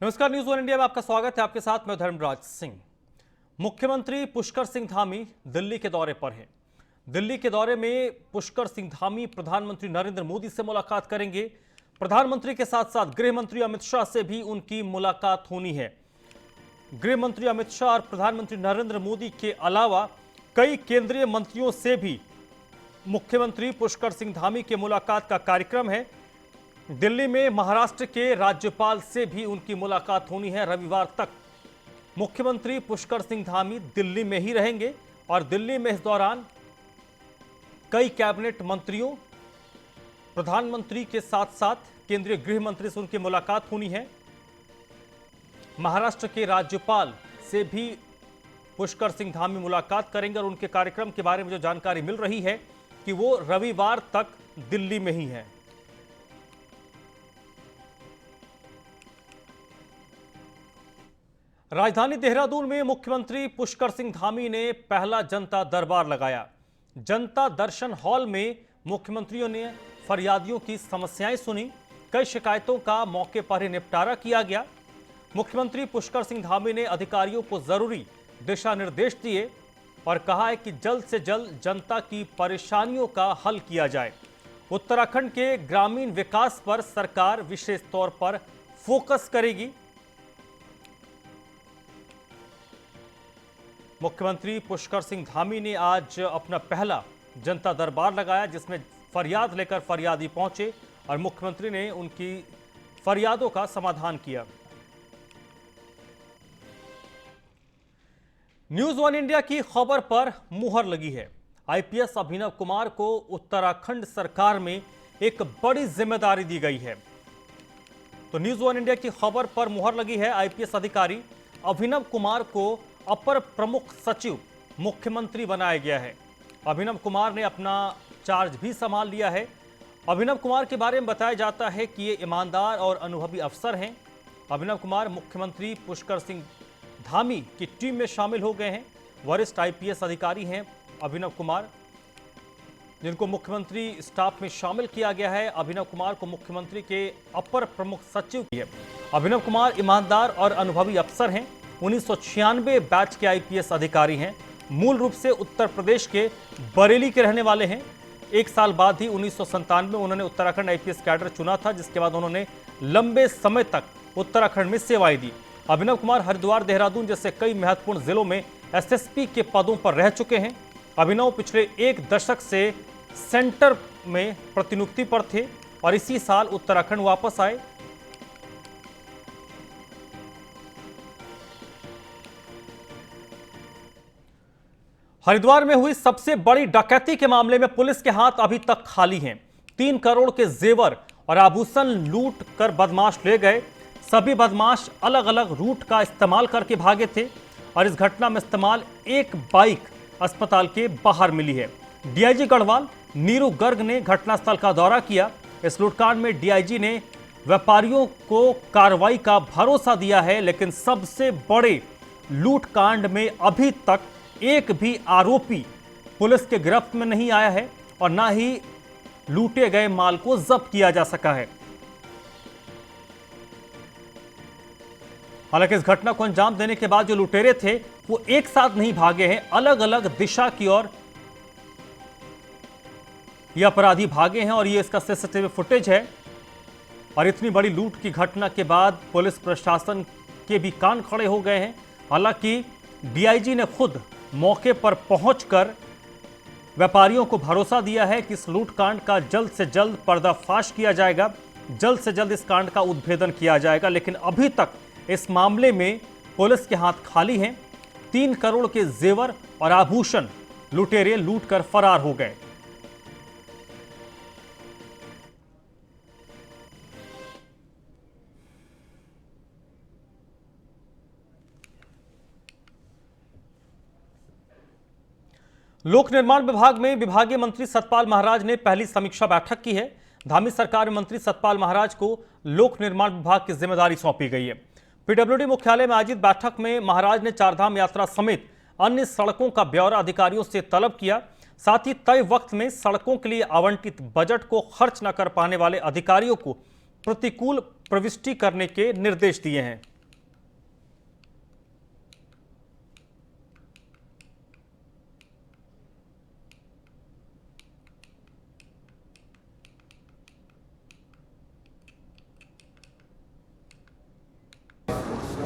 नमस्कार, news one India में आपका स्वागत है। आपके साथ मैं धर्मराज सिंह। मुख्यमंत्री पुष्कर सिंह धामी दिल्ली के दौरे पर हैं। दिल्ली के दौरे में पुष्कर सिंह धामी प्रधानमंत्री नरेंद्र मोदी से मुलाकात करेंगे। प्रधानमंत्री के साथ साथ गृह मंत्री अमित शाह से भी उनकी मुलाकात होनी है। गृह मंत्री अमित शाह और प्रधानमंत्री नरेंद्र मोदी के अलावा कई केंद्रीय मंत्रियों से भी मुख्यमंत्री पुष्कर सिंह धामी के मुलाकात का कार्यक्रम है। दिल्ली में महाराष्ट्र के राज्यपाल से भी उनकी मुलाकात होनी है। रविवार तक मुख्यमंत्री पुष्कर सिंह धामी दिल्ली में ही रहेंगे और दिल्ली में इस दौरान कई कैबिनेट मंत्रियों, प्रधानमंत्री के साथ साथ केंद्रीय गृह मंत्री से उनकी मुलाकात होनी है। महाराष्ट्र के राज्यपाल से भी पुष्कर सिंह धामी मुलाकात करेंगे और उनके कार्यक्रम के बारे में जो जानकारी मिल रही है कि वो रविवार तक दिल्ली में ही है। राजधानी देहरादून में मुख्यमंत्री पुष्कर सिंह धामी ने पहला जनता दरबार लगाया। जनता दर्शन हॉल में मुख्यमंत्रियों ने फरियादियों की समस्याएं सुनी। कई शिकायतों का मौके पर ही निपटारा किया गया। मुख्यमंत्री पुष्कर सिंह धामी ने अधिकारियों को जरूरी दिशा निर्देश दिए और कहा है कि जल्द से जल्द जनता की परेशानियों का हल किया जाए। उत्तराखंड के ग्रामीण विकास पर सरकार विशेष तौर पर फोकस करेगी। मुख्यमंत्री पुष्कर सिंह धामी ने आज अपना पहला जनता दरबार लगाया, जिसमें फरियाद लेकर फरियादी पहुंचे और मुख्यमंत्री ने उनकी फरियादों का समाधान किया। न्यूज वन इंडिया की खबर पर मुहर लगी है। आईपीएस अभिनव कुमार को उत्तराखंड सरकार में एक बड़ी जिम्मेदारी दी गई है। तो न्यूज वन इंडिया की खबर पर मुहर लगी है। आईपीएस अधिकारी अभिनव कुमार को अपर प्रमुख सचिव मुख्यमंत्री बनाया गया है। अभिनव कुमार ने अपना चार्ज भी संभाल लिया है। अभिनव कुमार के बारे में बताया जाता है कि ये ईमानदार और अनुभवी अफसर हैं। अभिनव कुमार मुख्यमंत्री पुष्कर सिंह धामी की टीम में शामिल हो गए हैं। वरिष्ठ आईपीएस अधिकारी हैं अभिनव कुमार, जिनको मुख्यमंत्री स्टाफ में शामिल किया गया है। अभिनव कुमार को मुख्यमंत्री के अपर प्रमुख सचिव किया। अभिनव कुमार ईमानदार और अनुभवी अफसर हैं। 1996 बैच के आईपीएस अधिकारी हैं। मूल रूप से उत्तर प्रदेश के बरेली के रहने वाले हैं। एक साल बाद ही 1997 में उन्होंने उत्तराखंड आईपीएस कैडर चुना था, जिसके बाद उन्होंने लंबे समय तक उत्तराखंड में सेवाएं दी। अभिनव कुमार हरिद्वार, देहरादून जैसे कई महत्वपूर्ण जिलों में एसएसपी के पदों पर रह चुके हैं। अभिनव पिछले एक दशक से सेंटर में प्रतिनियुक्ति पर थे और इसी साल उत्तराखंड वापस आए। हरिद्वार में हुई सबसे बड़ी डकैती के मामले में पुलिस के हाथ अभी तक खाली हैं। 3 करोड़ के जेवर और आभूषण लूट कर बदमाश ले गए। सभी बदमाश अलग अलग रूट का इस्तेमाल करके भागे थे और इस घटना में इस्तेमाल एक बाइक अस्पताल के बाहर मिली है। डीआईजी गढ़वाल नीरू गर्ग ने घटनास्थल का दौरा किया। इस लूटकांड में डीआईजी ने व्यापारियों को कार्रवाई का भरोसा दिया है, लेकिन सबसे बड़े लूटकांड में अभी तक एक भी आरोपी पुलिस के गिरफ्त में नहीं आया है और ना ही लूटे गए माल को जब्त किया जा सका है। हालांकि इस घटना को अंजाम देने के बाद जो लुटेरे थे वो एक साथ नहीं भागे हैं, अलग अलग दिशा की ओर ये अपराधी भागे हैं और ये इसका सीसीटीवी फुटेज है। और इतनी बड़ी लूट की घटना के बाद पुलिस प्रशासन के भी कान खड़े हो गए हैं। हालांकि डीआईजी ने खुद मौके पर पहुंचकर व्यापारियों को भरोसा दिया है कि इस लूटकांड का जल्द से जल्द पर्दाफाश किया जाएगा, जल्द से जल्द इस कांड का उद्भेदन किया जाएगा। लेकिन अभी तक इस मामले में पुलिस के हाथ खाली हैं। 3 करोड़ के जेवर और आभूषण लुटेरे लूट कर फरार हो गए। लोक निर्माण विभाग में विभागीय मंत्री सतपाल महाराज ने पहली समीक्षा बैठक की है। धामी सरकार में मंत्री सतपाल महाराज को लोक निर्माण विभाग की जिम्मेदारी सौंपी गई है। पीडब्ल्यूडी मुख्यालय में आयोजित बैठक में महाराज ने चारधाम यात्रा समेत अन्य सड़कों का ब्यौरा अधिकारियों से तलब किया। साथ ही तय वक्त में सड़कों के लिए आवंटित बजट को खर्च न कर पाने वाले अधिकारियों को प्रतिकूल प्रविष्टि करने के निर्देश दिए हैं।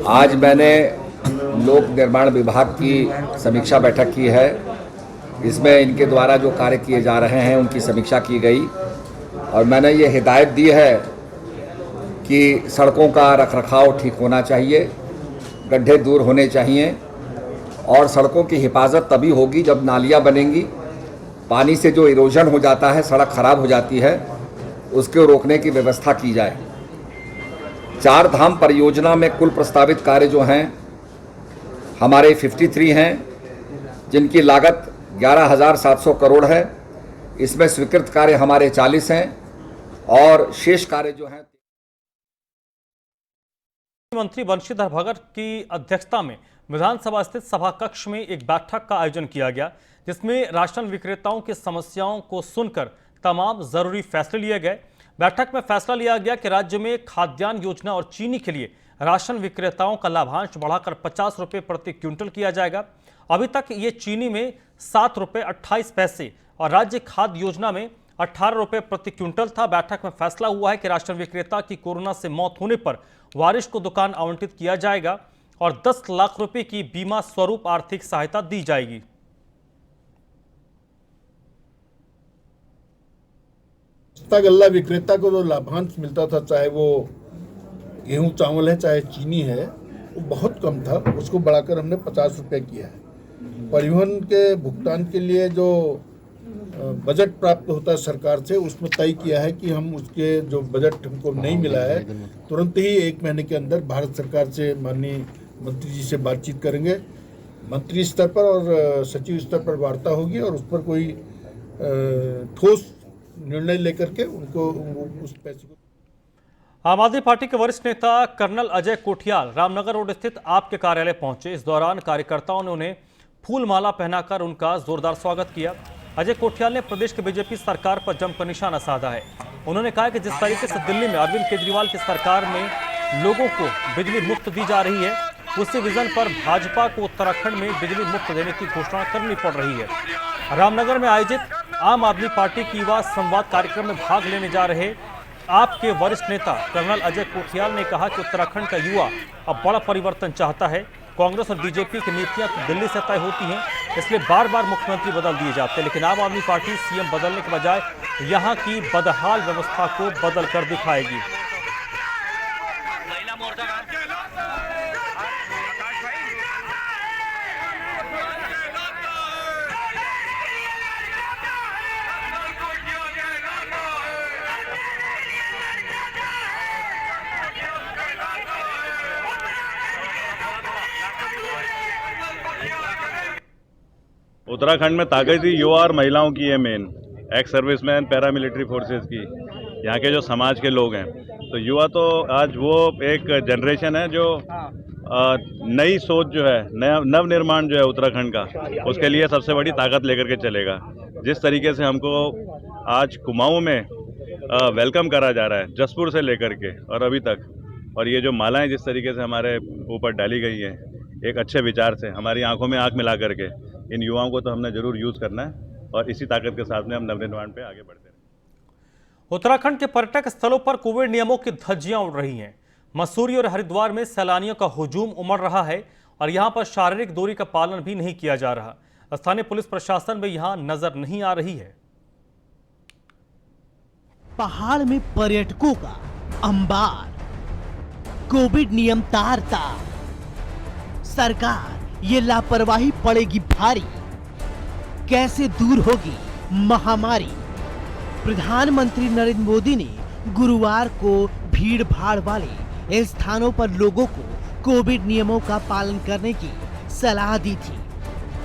आज मैंने लोक निर्माण विभाग की समीक्षा बैठक की है। इसमें इनके द्वारा जो कार्य किए जा रहे हैं उनकी समीक्षा की गई और मैंने ये हिदायत दी है कि सड़कों का रखरखाव ठीक होना चाहिए, गड्ढे दूर होने चाहिए और सड़कों की हिफाजत तभी होगी जब नालियाँ बनेंगी। पानी से जो इरोजन हो जाता है, सड़क खराब हो जाती है, उसको रोकने की व्यवस्था की जाए। चार धाम परियोजना में कुल प्रस्तावित कार्य जो हैं हमारे 53 हैं, जिनकी लागत 11,700 करोड़ है। इसमें स्वीकृत कार्य हमारे 40 हैं और शेष कार्य जो हैं। मंत्री बंशीधर भगत की अध्यक्षता में विधानसभा स्थित सभा कक्ष में एक बैठक का आयोजन किया गया, जिसमें राशन विक्रेताओं की समस्याओं को सुनकर तमाम जरूरी फैसले लिए गए। बैठक में फैसला लिया गया कि राज्य में खाद्यान्न योजना और चीनी के लिए राशन विक्रेताओं का लाभांश बढ़ाकर 50 रुपये प्रति क्विंटल किया जाएगा। अभी तक ये चीनी में 7 रुपये 28 पैसे और राज्य खाद्य योजना में 18 रुपये प्रति क्विंटल था। बैठक में फैसला हुआ है कि राशन विक्रेता की कोरोना से मौत होने पर वारिस को दुकान आवंटित किया जाएगा और 10 लाख रुपए की बीमा स्वरूप आर्थिक सहायता दी जाएगी। गल्ला विक्रेता को जो लाभांश मिलता था, चाहे वो गेहूं चावल है चाहे चीनी है, वो बहुत कम था। उसको बढ़ाकर हमने 50 रुपये किया है। परिवहन के भुगतान के लिए जो बजट प्राप्त होता है सरकार से, उसमें तय किया है कि हम उसके जो बजट हमको नहीं मिला है, तुरंत ही 1 महीने के अंदर भारत सरकार से माननीय मंत्री जी से बातचीत करेंगे। मंत्री स्तर पर और सचिव स्तर पर वार्ता होगी और उस पर कोई ठोस निर्णय लेकर के उनको उस पैसे को। आम आदमी पार्टी के वरिष्ठ नेता कर्नल अजय कोठियाल रामनगर रोड स्थित आपके कार्यालय पहुंचे। इस दौरान कार्यकर्ताओं ने उन्हें फूल माला पहनाकर उनका जोरदार स्वागत किया। अजय कोठियाल ने प्रदेश के बीजेपी सरकार पर जमकर निशाना साधा है। उन्होंने कहा कि जिस तरीके से दिल्ली में अरविंद केजरीवाल की सरकार में लोगों को बिजली मुफ्त दी जा रही है, उसी विजन पर भाजपा को उत्तराखंड में बिजली मुफ्त देने की घोषणा करनी पड़ रही है। रामनगर में आयोजित आम आदमी पार्टी की युवा संवाद कार्यक्रम में भाग लेने जा रहे आपके वरिष्ठ नेता कर्नल अजय कोठियाल ने कहा कि उत्तराखंड का युवा अब बड़ा परिवर्तन चाहता है। कांग्रेस और बीजेपी की नीतियां तो दिल्ली से तय होती हैं, इसलिए बार बार मुख्यमंत्री बदल दिए जाते हैं, लेकिन आम आदमी पार्टी सीएम बदलने के बजाय यहां की बदहाल व्यवस्था को बदल कर दिखाएगी। उत्तराखंड में ताकत ही युवा और महिलाओं की है। Main ex serviceman, paramilitary forces की, यहाँ के जो समाज के लोग हैं, तो युवा तो आज वो एक जनरेशन है जो नई सोच जो है, नया नव निर्माण जो है उत्तराखंड का, उसके लिए सबसे बड़ी ताकत लेकर के चलेगा। जिस तरीके से हमको आज कुमाऊं में वेलकम करा जा रहा है, जसपुर से लेकर के और अभी तक, और ये जो मालाएं जिस तरीके से हमारे ऊपर डाली गई हैं एक अच्छे विचार से, हमारी आंखों में आंख मिला करके, इन युवाओं को तो हमने जरूर यूज करना है और इसी ताकत के साथ में हम नवनिर्माण पे आगे बढ़ते हैं। उत्तराखंड के पर्यटक स्थलों पर कोविड नियमों की धज्जियां उड़ रही हैं। मसूरी और हरिद्वार में सैलानियों का हुजूम उमड़ रहा है और यहां पर शारीरिक दूरी का पालन भी नहीं किया जा रहा। स्थानीय पुलिस प्रशासन भी यहां नजर नहीं आ रही है। पहाड़ में पर्यटकों का अंबार, कोविड नियम तार-तार, सरकार ये लापरवाही पड़ेगी भारी। कैसे दूर होगी महामारी? प्रधानमंत्री नरेंद्र मोदी ने गुरुवार को भीड़ भाड़ वाले स्थानों पर लोगों को कोविड नियमों का पालन करने की सलाह दी थी।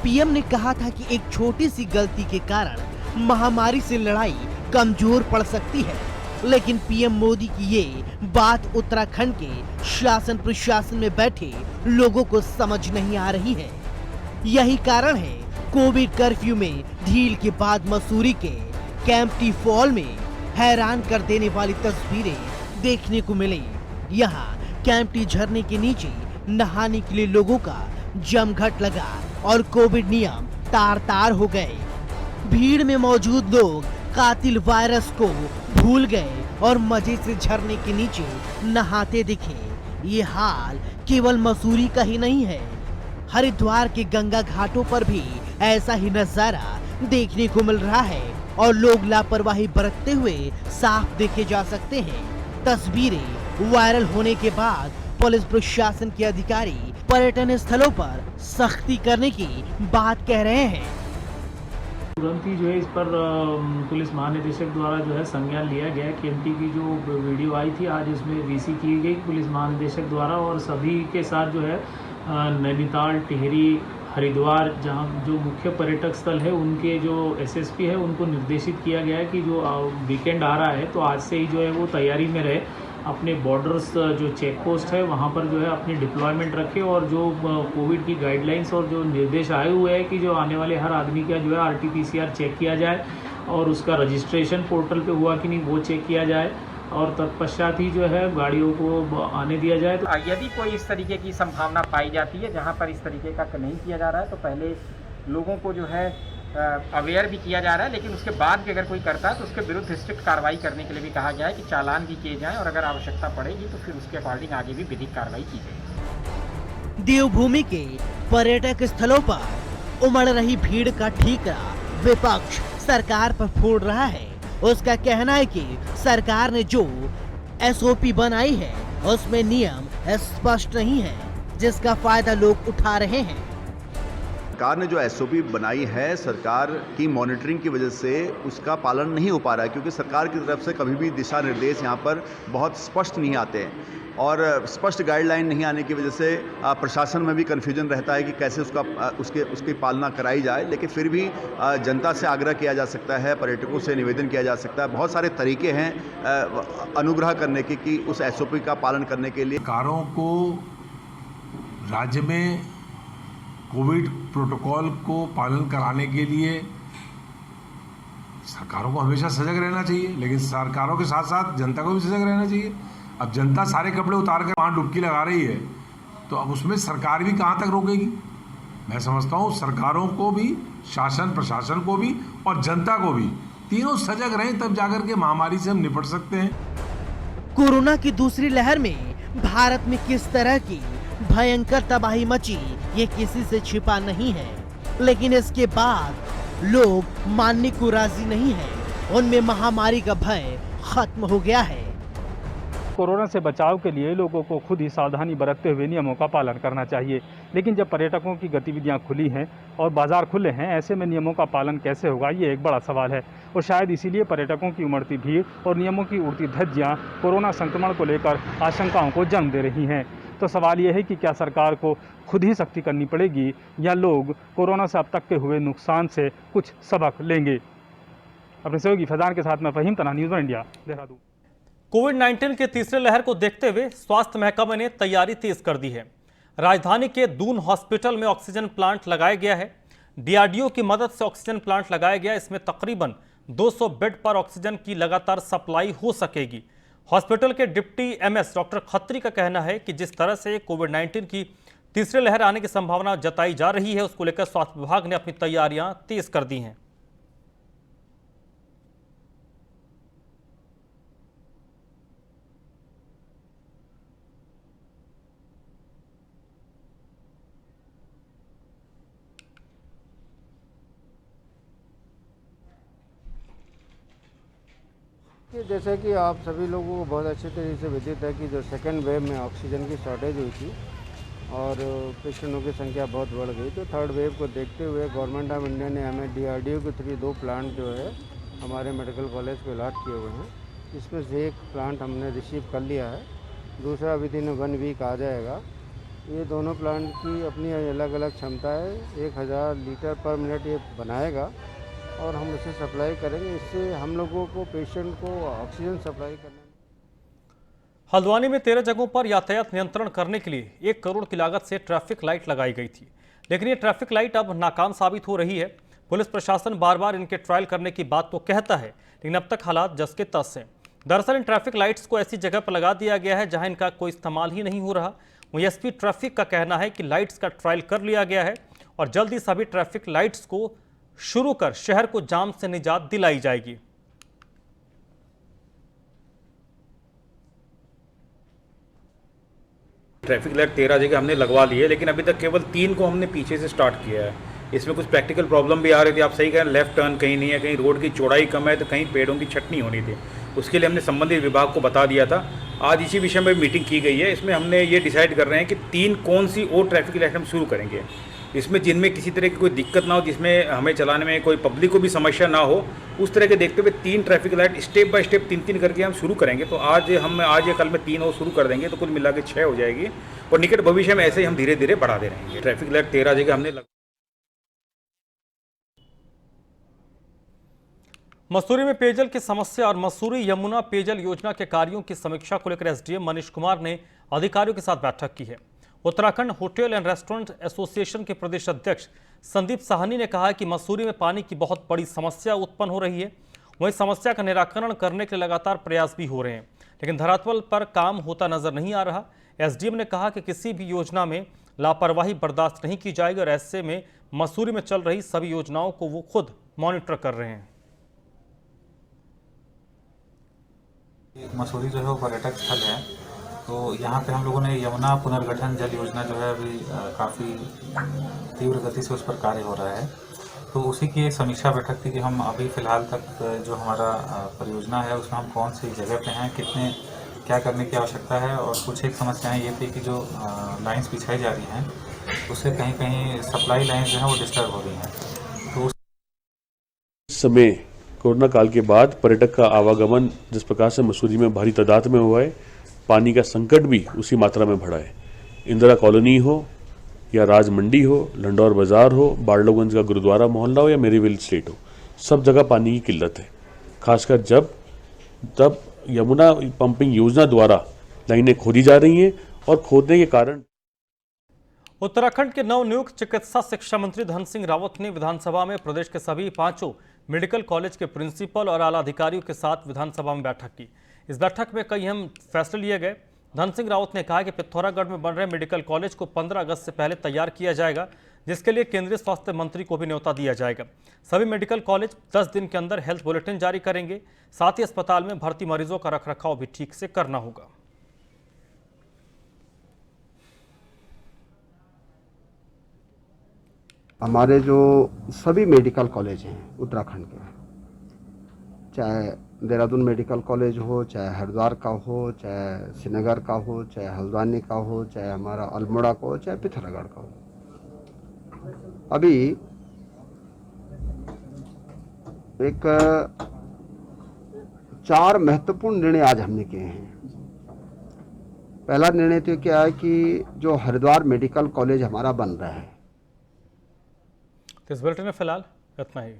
पीएम ने कहा था कि एक छोटी सी गलती के कारण महामारी से लड़ाई कमजोर पड़ सकती है, लेकिन पीएम मोदी की ये बात उत्तराखंड के शासन प्रशासन में बैठे लोगों को समझ नहीं आ रही है। यही कारण है कोविड कर्फ्यू में ढील के बाद मसूरी के कैंपटी फॉल में हैरान कर देने वाली तस्वीरें देखने को मिली। यहाँ कैंपटी झरने के नीचे नहाने के लिए लोगों का जमघट लगा और कोविड नियम तार-तार हो गए। भीड़ में मौजूद लोग कातिल वायरस को भूल गए और मजे से झरने के नीचे नहाते दिखे। ये हाल केवल मसूरी का ही नहीं है, हरिद्वार के गंगा घाटों पर भी ऐसा ही नजारा देखने को मिल रहा है और लोग लापरवाही बरतते हुए साफ देखे जा सकते हैं। तस्वीरें वायरल होने के बाद पुलिस प्रशासन के अधिकारी पर्यटन स्थलों पर सख्ती करने की बात कह रहे हैं। तुरंत ही जो है इस पर पुलिस महानिदेशक द्वारा जो है संज्ञान लिया गया। केएमटी की जो वीडियो आई थी आज इसमें वीसी की गई पुलिस महानिदेशक द्वारा और सभी के साथ जो है नैनीताल, टिहरी, हरिद्वार जहां जो मुख्य पर्यटक स्थल है उनके जो एसएसपी है उनको निर्देशित किया गया है कि जो वीकेंड आ रहा है तो आज से ही जो है वो तैयारी में रहे, अपने बॉर्डर्स जो चेक पोस्ट है वहाँ पर जो है अपनी डिप्लॉयमेंट रखे और जो कोविड की गाइडलाइंस और जो निर्देश आए हुए हैं कि जो आने वाले हर आदमी का जो है RT-PCR चेक किया जाए और उसका रजिस्ट्रेशन पोर्टल पे हुआ कि नहीं वो चेक किया जाए और तत्पश्चात ही जो है गाड़ियों को आने दिया जाए। तो यदि कोई इस तरीके की संभावना पाई जाती है जहां पर इस तरीके का नहीं किया जा रहा है तो पहले लोगों को जो है अवेयर भी किया जा रहा है, लेकिन उसके बाद भी अगर कोई करता है तो उसके विरुद्ध स्ट्रिक्ट कार्रवाई करने के लिए भी कहा गया है कि चालान भी किए जाएं और अगर आवश्यकता पड़ेगी तो फिर उसके अकॉर्डिंग आगे भी विधिक कार्रवाई की जाएगी। देवभूमि के पर्यटक स्थलों पर उमड़ रही भीड़ का ठीकरा विपक्ष सरकार पर फोड़ रहा है। उसका कहना है कि सरकार ने जो SOP बनाई है उसमें नियम स्पष्ट नहीं है, जिसका फायदा लोग उठा रहे हैं। सरकार ने जो SOP बनाई है, सरकार की मॉनिटरिंग की वजह से उसका पालन नहीं हो पा रहा है, क्योंकि सरकार की तरफ से कभी भी दिशा निर्देश यहाँ पर बहुत स्पष्ट नहीं आते हैं और स्पष्ट गाइडलाइन नहीं आने की वजह से प्रशासन में भी कन्फ्यूजन रहता है कि कैसे उसकी पालना कराई जाए। लेकिन फिर भी जनता से आग्रह किया जा सकता है, पर्यटकों से निवेदन किया जा सकता है, बहुत सारे तरीके हैं अनुग्रह करने के कि उस SOP का पालन करने के लिए। सरकारों को राज्य में कोविड प्रोटोकॉल को पालन कराने के लिए सरकारों को हमेशा सजग रहना चाहिए, लेकिन सरकारों के साथ साथ जनता को भी सजग रहना चाहिए। अब जनता सारे कपड़े उतार कर वहाँ डुबकी लगा रही है तो अब उसमें सरकार भी कहाँ तक रोकेगी। मैं समझता हूँ सरकारों को भी, शासन प्रशासन को भी और जनता को भी, तीनों सजग रहें तब जाकर के महामारी से हम निपट सकते हैं। कोरोना की दूसरी लहर में भारत में किस तरह की भयंकर तबाही मची ये किसी से छिपा नहीं है, लेकिन इसके बाद लोग मानने को राजी नहीं है। उनमें महामारी का भय खत्म हो गया है। कोरोना से बचाव के लिए लोगों को खुद ही सावधानी बरतते हुए नियमों का पालन करना चाहिए, लेकिन जब पर्यटकों की गतिविधियां खुली हैं और बाजार खुले हैं, ऐसे में नियमों का पालन कैसे होगा, ये एक बड़ा सवाल है। और शायद इसीलिए पर्यटकों की उमड़ती भीड़ और नियमों की उड़ती धज्जियां कोरोना संक्रमण को लेकर आशंकाओं को जन्म दे रही हैं। तो सवाल ये है कि क्या सरकार को खुद ही सख्ती करनी पड़ेगी या लोग कोरोना से अब तक के हुए नुकसान से कुछ सबक लेंगे। अपने सहयोगी फैजान के साथ मैं फहीम तना, न्यूज़ 1 इंडिया, देहरादून। कोविड-19 के तीसरे लहर को देखते हुए स्वास्थ्य महकमे ने तैयारी तेज कर दी है। राजधानी के दून हॉस्पिटल में ऑक्सीजन प्लांट लगाया गया है। DRDO की मदद से ऑक्सीजन प्लांट लगाया गया। इसमें तकरीबन 200 बेड पर ऑक्सीजन की लगातार सप्लाई हो सकेगी। हॉस्पिटल के डिप्टी MS डॉक्टर खत्री का कहना है कि जिस तरह से कोविड-19 की तीसरी लहर आने की संभावना जताई जा रही है, उसको लेकर स्वास्थ्य विभाग ने अपनी तैयारियां तेज कर दी हैं। जैसे कि आप सभी लोगों को बहुत अच्छे तरीके से विदित है कि जो सेकेंड वेव में ऑक्सीजन की शॉर्टेज हुई थी और पेशेंटों की संख्या बहुत बढ़ गई, तो थर्ड वेव को देखते हुए गवर्नमेंट ऑफ इंडिया ने हमें DRDO के थ्रू 2 प्लांट जो है हमारे मेडिकल कॉलेज को अलॉट किए हुए हैं। इसमें से एक प्लांट हमने रिसीव कर लिया है, दूसरा विद इन 1 वीक आ जाएगा। ये दोनों प्लांट की अपनी अलग अलग क्षमता है। 1000 लीटर पर मिनट ये बनाएगा और हम उसे सप्लाई करेंगे। इससे हम लोगों को, पेशेंट को ऑक्सीजन सप्लाई करने में। हल्द्वानी में 13 जगहों पर यातायात नियंत्रण करने के लिए 1 करोड़ की लागत से ट्रैफिक लाइट लगाई गई थी, लेकिन ये ट्रैफिक लाइट अब नाकाम साबित हो रही है। पुलिस प्रशासन बार बार इनके ट्रायल करने की बात तो कहता है, लेकिन अब तक हालात जस के तस हैं। दरअसल इन ट्रैफिक लाइट्स को ऐसी जगह पर लगा दिया गया है जहां इनका कोई इस्तेमाल ही नहीं हो रहा। वहीं SP ट्रैफिक का कहना है कि लाइट्स का ट्रायल कर लिया गया है और जल्द ही सभी ट्रैफिक लाइट्स को शुरू कर शहर को जाम से निजात दिलाई जाएगी। ट्रैफिक लाइट 13 जगह हमने लगवा ली है, लेकिन अभी तक केवल 3 को हमने पीछे से स्टार्ट किया है। इसमें कुछ प्रैक्टिकल प्रॉब्लम भी आ रही थी। आप सही कह रहे हैं, लेफ्ट टर्न कहीं नहीं है, कहीं रोड की चौड़ाई कम है, तो कहीं पेड़ों की छटनी होनी थी। उसके लिए हमने संबंधित विभाग को बता दिया था। आज इसी विषय में मीटिंग की गई है। इसमें हमने ये डिसाइड कर रहे हैं कि 3 कौन सी और ट्रैफिक लाइट हम शुरू करेंगे, इसमें जिनमें किसी तरह की कोई दिक्कत ना हो, जिसमें हमें चलाने में कोई पब्लिक को भी समस्या ना हो, उस तरह के देखते हुए 3 traffic light step by step 3-3 करके हम शुरू करेंगे। तो आज या कल में 3 और शुरू कर देंगे, तो कुल मिला के 6 हो जाएगी। और निकट भविष्य में ऐसे ही हम धीरे धीरे बढ़ाते रहेंगे। ट्रैफिक लाइट 13 जगह हमने मसूरी में पेयजल की समस्या और मसूरी यमुना पेयजल योजना के कार्यों की समीक्षा को लेकर एसडीएम मनीष कुमार ने अधिकारियों के साथ बैठक की है। Uttarakhand hotel and restaurant association के प्रदेश अध्यक्ष संदीप साहनी ने कहा है कि मसूरी में पानी की बहुत बड़ी समस्या उत्पन्न हो रही है। वहीं समस्या का निराकरण करने के लगातार प्रयास भी हो रहे हैं, लेकिन धरातल पर काम होता नजर नहीं आ रहा। एसडीएम ने कहा कि किसी भी योजना में लापरवाही बर्दाश्त नहीं की जाएगी और ऐसे में मसूरी में चल रही सभी योजनाओं को वो खुद मॉनिटर कर रहे हैं। मसूरी जो है वो पर्यटक स्थल है, तो यहाँ पे हम लोगों ने यमुना पुनर्गठन जल योजना जो है अभी काफ़ी तीव्र गति से उस पर कार्य हो रहा है। तो उसी की एक समीक्षा बैठक थी कि हम अभी फ़िलहाल तक जो हमारा परियोजना है उसमें हम कौन सी जगह पे हैं, कितने क्या करने की आवश्यकता है। और कुछ एक समस्याएं ये थी कि जो लाइंस बिछाई जा रही हैं उससे कहीं कहीं सप्लाई लाइंस जो हैं वो डिस्टर्ब हो रही हैं। तो उस समय कोरोना काल के बाद पर्यटक का आवागमन जिस प्रकार से मसूरी में भारी तादाद में हुआ है, पानी का संकट भी उसी मात्रा में बढ़ा है। इंदिरा कॉलोनी हो या राज मंडी हो, लंडौर बाज़ार हो, बारलोगंज का गुरुद्वारा मोहल्ला हो या मेरीविल स्टेट हो, सब जगह पानी की किल्लत है। खासकर तब यमुना पंपिंग योजना द्वारा लाइनें खोदी जा रही हैं और खोदने के कारण उत्तराखंड के नवनियुक्त चिकित्सा शिक्षा मंत्री धन सिंह रावत ने विधानसभा में प्रदेश के सभी 5 मेडिकल कॉलेज के प्रिंसिपल और आला अधिकारियों के साथ विधानसभा में बैठक की। इस बैठक में कई अहम फैसले लिए गए। धन सिंह रावत ने कहा कि पिथौरागढ़ में बन रहे मेडिकल कॉलेज को 15 अगस्त से पहले तैयार किया जाएगा, जिसके लिए केंद्रीय स्वास्थ्य मंत्री को भी न्योता दिया जाएगा। सभी मेडिकल कॉलेज 10 दिन के अंदर हेल्थ बुलेटिन जारी करेंगे। साथ ही अस्पताल में भर्ती मरीजों का रखरखाव भी ठीक से करना होगा। हमारे जो सभी मेडिकल कॉलेज हैं उत्तराखंड के, चाहे देहरादून मेडिकल कॉलेज हो, चाहे हरिद्वार का हो, चाहे श्रीनगर का हो, चाहे हल्द्वानी का हो, चाहे हमारा अल्मोड़ा का हो, चाहे पिथौरागढ़ का हो, अभी एक 4 महत्वपूर्ण निर्णय आज हमने किए हैं। पहला निर्णय तो क्या है कि जो हरिद्वार मेडिकल कॉलेज हमारा बन रहा है, इस बुलेटिन में फिलहाल इतना ही।